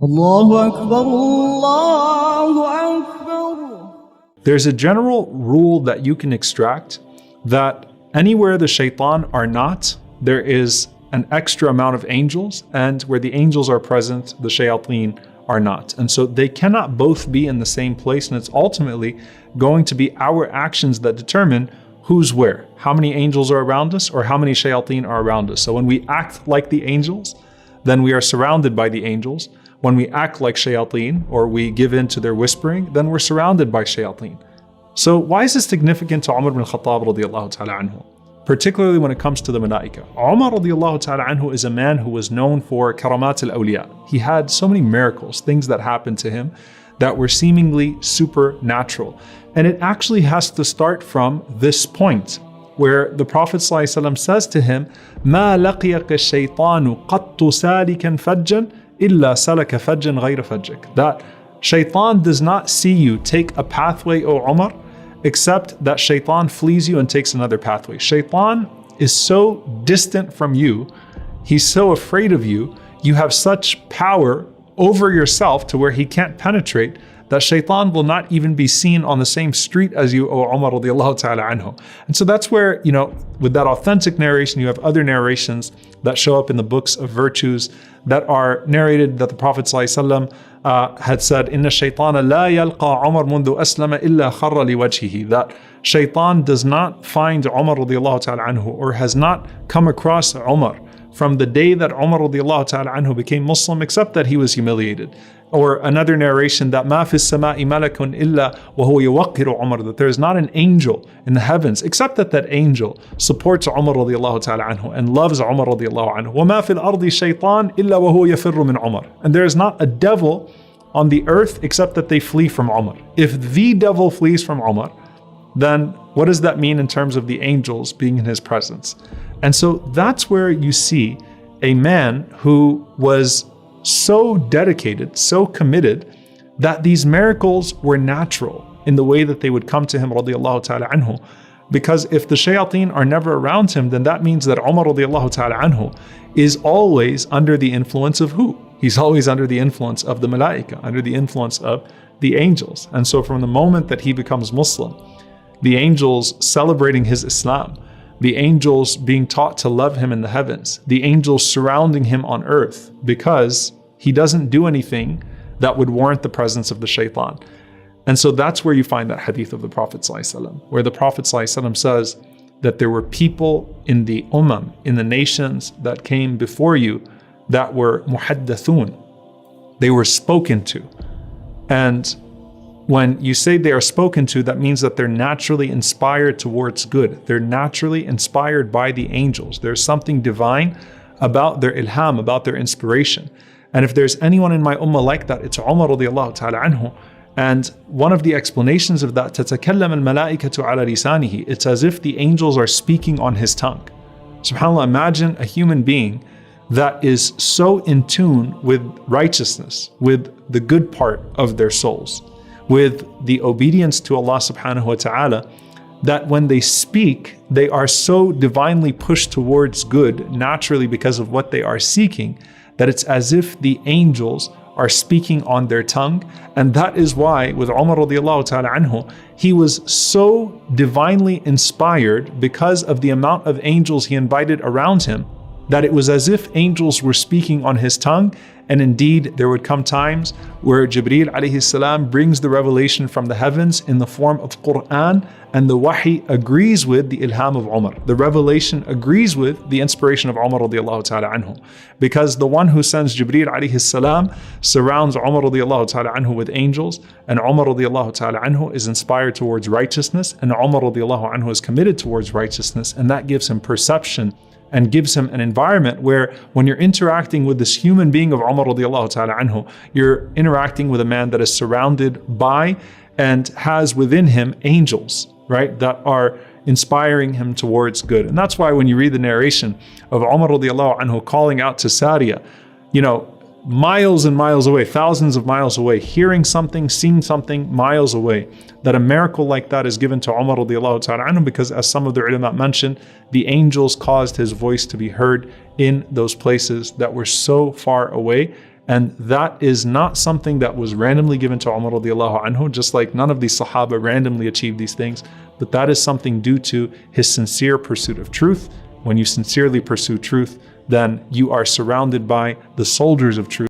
Allahu Akbar, Allahu Akbar. There's a general rule that you can extract that anywhere the shaitan are not, there is an extra amount of angels, and where the angels are present, the shayateen are not. And so they cannot both be in the same place, and it's ultimately going to be our actions that determine who's where, how many angels are around us or how many shayateen are around us. So when we act like the angels, then we are surrounded by the angels. When we act like shayateen or we give in to their whispering, then we're surrounded by shayateen. So why is this significant to Umar bin Khattab radiallahu ta'ala anhu? Particularly when it comes to the malaika. Umar radiallahu ta'ala anhu is a man who was known for karamat al-awliya. He had so many miracles, things that happened to him that were seemingly supernatural. And it actually has to start from this point where the Prophet ﷺ says to him, مَا لَقِيَكَ الشَّيْطَانُ قَطُّ سَالِكًا فَجًّا إِلَّا سَلَكَ فَجًّا غَيْرَ فَجِّكَ. That shaitan does not see you take a pathway, O Umar, except that shaitan flees you and takes another pathway. Shaitan is so distant from you, he's so afraid of you, you have such power over yourself to where he can't penetrate, that shaitan will not even be seen on the same street as you, O Umar radiallahu ta'ala anhu. And so that's where, with that authentic narration, you have other narrations that show up in the books of virtues that are narrated that the Prophet ﷺ had said, Inna shaytana la yalqa Umar mundu aslama illa kharra liwajhihi. That shaitan does not find Umar radiallahu ta'ala anhu, or has not come across Umar from the day that Umar radiallahu ta'ala anhu became Muslim, except that he was humiliated. Or another narration that ma fis sama'i malakun illa wa huwa yuwaqqiru Umar, that there is not an angel in the heavens except that that angel supports Umar radiallahu ta'ala anhu and loves Umar radiallahu anhu. Wa ma fil ardi shaytan illa wa huwa yafirru min Umar. And there is not a devil on the earth except that they flee from Umar. If the devil flees from Umar, then what does that mean in terms of the angels being in his presence? And so that's where you see a man who was so dedicated, so committed, that these miracles were natural in the way that they would come to him radiallahu ta'ala anhu. Because if the shayateen are never around him, then that means that Umar radiallahu ta'ala anhu is always under the influence of who? He's always under the influence of the malaika, under the influence of the angels. And so from the moment that he becomes Muslim, the angels celebrating his Islam, the angels being taught to love him in the heavens, the angels surrounding him on earth, because he doesn't do anything that would warrant the presence of the shaitan. And so that's where you find that hadith of the Prophet ﷺ, where the Prophet ﷺ says that there were people in the in the nations that came before you, that were muhaddathun. They were spoken to. And when you say they are spoken to, that means that they're naturally inspired towards good. They're naturally inspired by the angels. There's something divine about their ilham, about their inspiration. And if there's anyone in my ummah like that, it's Umar radiallahu ta'ala anhu. And one of the explanations of that, تَتَكَلَّمَ الْمَلَائِكَةُ عَلَى لِسَانِهِ. It's as if the angels are speaking on his tongue. SubhanAllah, imagine a human being that is so in tune with righteousness, with the good part of their souls, with the obedience to Allah subhanahu wa ta'ala, that when they speak, they are so divinely pushed towards good naturally because of what they are seeking, that it's as if the angels are speaking on their tongue. And that is why with Umar radiallahu ta'ala anhu, he was so divinely inspired because of the amount of angels he invited around him, that it was as if angels were speaking on his tongue. And indeed, there would come times where JABRIAL alayhi salam brings the revelation from the heavens in the form of Quran, and the wahi agrees with the ilham of Umar. The revelation agrees with the inspiration of Umar radiallahu ta'ala anhu. Because the one who sends JABRIAL alayhi salam surrounds Umar radiallahu ta'ala anhu with angels, and Umar radiallahu ta'ala anhu is inspired towards righteousness, and Umar radiallahu anhu is committed towards righteousness, and that gives him perception and gives him an environment where when you're interacting with this human being of Umar radiallahu ta'ala anhu, you're interacting with a man that is surrounded by and has within him angels, right, that are inspiring him towards good. And that's why when you read the narration of Umar radiallahu anhu calling out to Sariya, miles and miles away, thousands of miles away, hearing something, seeing something miles away, that a miracle like that is given to Umar radiallahu ta'ala anhu, because as some of the ulama mentioned, the angels caused his voice to be heard in those places that were so far away. And that is not something that was randomly given to Umar radiallahu anhu, just like none of these Sahaba randomly achieved these things, but that is something due to his sincere pursuit of truth. When you sincerely pursue truth, then you are surrounded by the soldiers of truth.